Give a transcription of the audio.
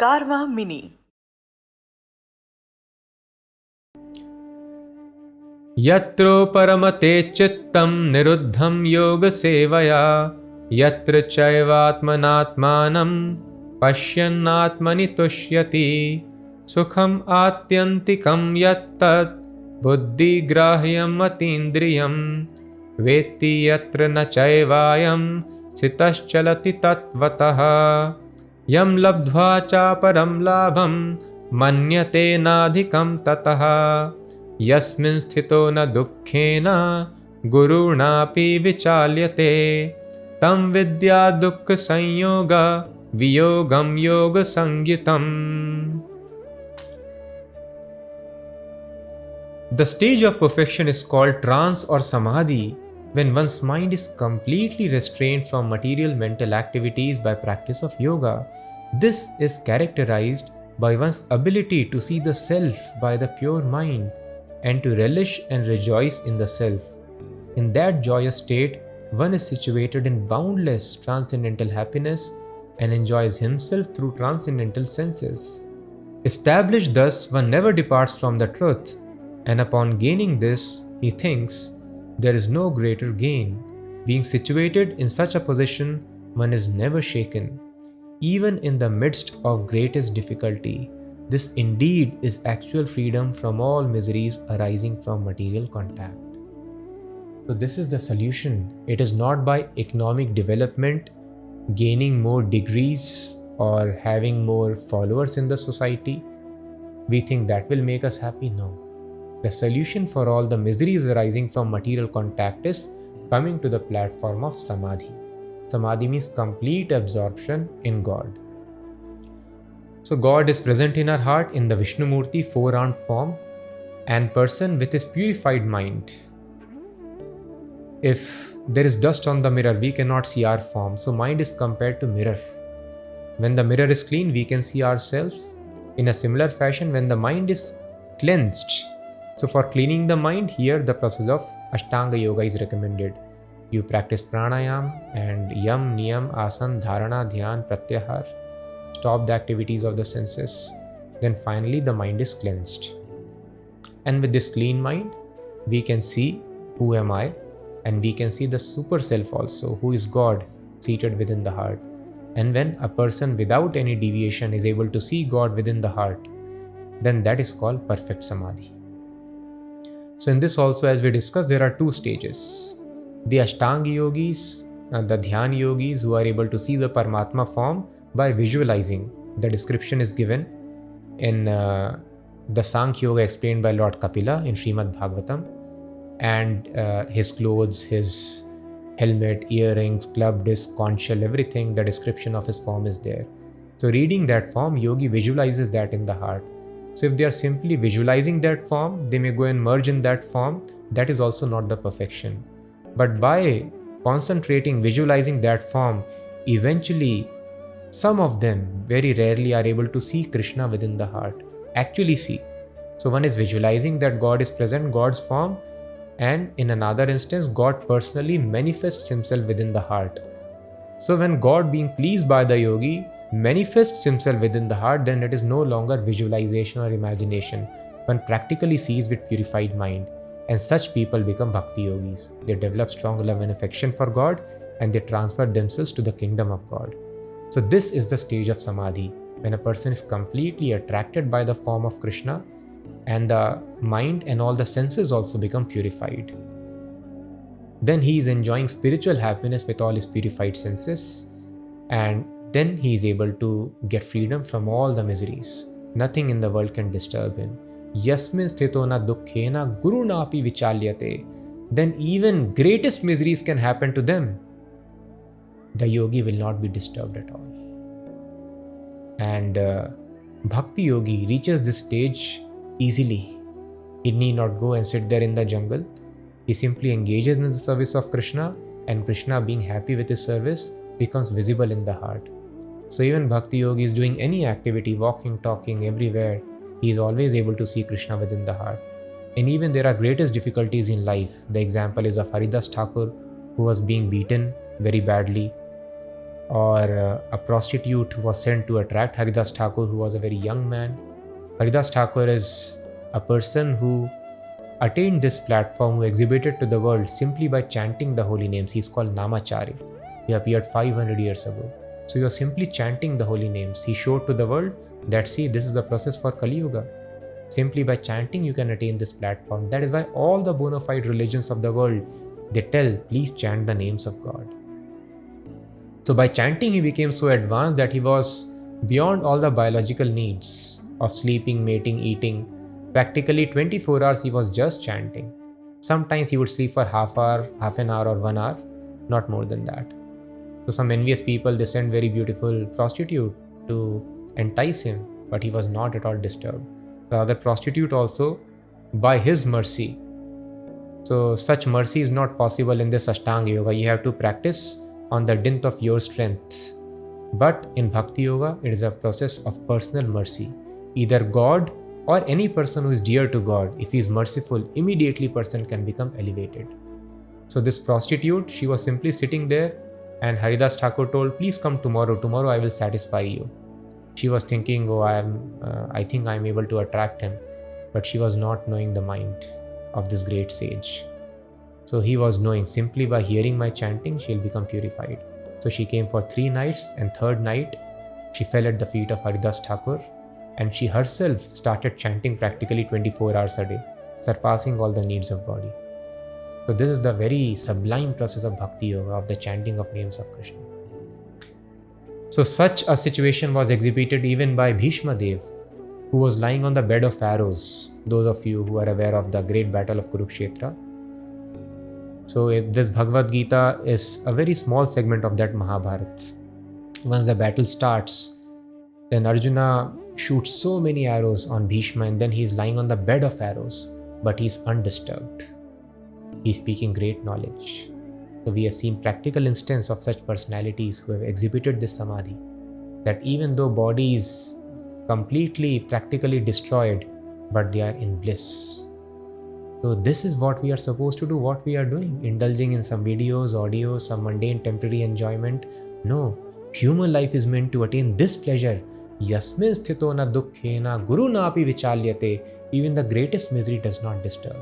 Karma Mini. यत्रो परमते चित्तं निरुद्धं योगसेवया यत्र चैवात्मनात्मानं पश्यन्नात्मनि तुष्यति सुखम् आत्यन्तिकं यत्तत् बुद्धिग्राह्यम् अतीन्द्रियं वेत्ति यत्र न चैवायं स्थितश्चलति तत्त्वतः यं लब्ध्वा चापरं लाभं मन्यते नाधिकं ततः यस्मिन् स्थितो न दुःखेन गुरुणापि विचाल्यते तं विद्या दुःख संयोग वियोगं योग संज्ञितम्. The stage of perfection is called trance or samadhi when one's mind is completely restrained from material mental activities by practice of yoga. This is characterized by one's ability to see the self by the pure mind and to relish and rejoice in the self. In that joyous state, one is situated in boundless transcendental happiness and enjoys himself through transcendental senses. Established thus, one never departs from the truth, and upon gaining this, he thinks there is no greater gain. Being situated in such a position, one is never shaken, even in the midst of greatest difficulty. This indeed is actual freedom from all miseries arising from material contact. So this is the solution. It is not by economic development, gaining more degrees or having more followers in the society. We think that will make us happy. No. The solution for all the miseries arising from material contact is coming to the platform of samadhi. Samadhi means complete absorption in God. So God is present in our heart in the Vishnu Murti, four-armed form, and person with his purified mind. If there is dust on the mirror, we cannot see our form. So mind is compared to mirror. When the mirror is clean, we can see ourselves. In a similar fashion, when the mind is cleansed. So for cleaning the mind, here the process of Ashtanga Yoga is recommended. You practice pranayam and yam, niyam, asan, dharana, dhyan, pratyahar. Stop the activities of the senses. Then finally the mind is cleansed. And with this clean mind, we can see who am I, and we can see the super self also, who is God seated within the heart. And when a person without any deviation is able to see God within the heart, then that is called perfect samadhi. So in this also, as we discussed, there are two stages. The Ashtanga yogis, the Dhyan yogis, who are able to see the Paramatma form by visualizing. The description is given in the Sankhya Yoga explained by Lord Kapila in Srimad Bhagavatam. And his clothes, his helmet, earrings, club disc, conch shell, everything, the description of his form is there. So reading that form, yogi visualizes that in the heart. So if they are simply visualizing that form, they may go and merge in that form. That is also not the perfection. But by concentrating, visualizing that form, eventually some of them very rarely are able to see Krishna within the heart. Actually see. So one is visualizing that God is present, God's form, and in another instance, God personally manifests himself within the heart. So when God, being pleased by the yogi, manifests himself within the heart, then it is no longer visualization or imagination. One practically sees with purified mind. And such people become bhakti yogis. They develop strong love and affection for God, and they transfer themselves to the kingdom of God. So this is the stage of samadhi, when a person is completely attracted by the form of Krishna, and the mind and all the senses also become purified. Then he is enjoying spiritual happiness with all his purified senses, and then he is able to get freedom from all the miseries. Nothing in the world can disturb him. Yasmin sthito na dukkhena gurunapi vichalyate. Then even greatest miseries can happen to them. The yogi will not be disturbed at all. And bhakti yogi reaches this stage easily. He need not go and sit there in the jungle. He simply engages in the service of Krishna, and Krishna, being happy with his service, becomes visible in the heart. So even bhakti yogi is doing any activity, walking, talking, everywhere, he is always able to see Krishna within the heart. And even there are greatest difficulties in life. The example is of Haridas Thakur, who was being beaten very badly. or a prostitute was sent to attract Haridas Thakur, who was a very young man. Haridas Thakur is a person who attained this platform, who exhibited to the world simply by chanting the holy names. He is called Namachari. He appeared 500 years ago. So he was simply chanting the holy names. He showed to the world that, see, this is the process for Kali Yuga. Simply by chanting, you can attain this platform. That is why all the bona fide religions of the world, they tell, please chant the names of God. So by chanting, he became so advanced that he was beyond all the biological needs of sleeping, mating, eating. Practically 24 hours he was just chanting. Sometimes he would sleep for half an hour or 1 hour, not more than that. So some envious people, they sent very beautiful prostitute to entice him, but he was not at all disturbed. The other prostitute also, by his mercy. So such mercy is not possible in this Ashtanga Yoga. You have to practice on the dint of your strength. But in Bhakti Yoga, it is a process of personal mercy. Either God or any person who is dear to God, if he is merciful, immediately person can become elevated. So this prostitute, she was simply sitting there, and Haridas Thakur told, please come tomorrow. Tomorrow I will satisfy you. She was thinking, oh, I think I am able to attract him. But she was not knowing the mind of this great sage. So he was knowing, simply by hearing my chanting, she'll become purified. So she came for 3 nights, and 3rd night, she fell at the feet of Haridas Thakur, and she herself started chanting practically 24 hours a day, surpassing all the needs of body. So this is the very sublime process of Bhakti Yoga, of the chanting of names of Krishna. So such a situation was exhibited even by Bhishma Dev, who was lying on the bed of arrows. Those of you who are aware of the great battle of Kurukshetra. So this Bhagavad Gita is a very small segment of that Mahabharat. Once the battle starts, then Arjuna shoots so many arrows on Bhishma, and then he's lying on the bed of arrows, but he's undisturbed. He's speaking great knowledge. So we have seen practical instance of such personalities who have exhibited this samadhi, that even though body is completely practically destroyed, but they are in bliss. So this is what we are supposed to do, what we are doing, indulging in some videos, audios, some mundane temporary enjoyment. No, human life is meant to attain this pleasure. Yasmin sthito na dukkhena guru na api vichalyate. Even the greatest misery does not disturb.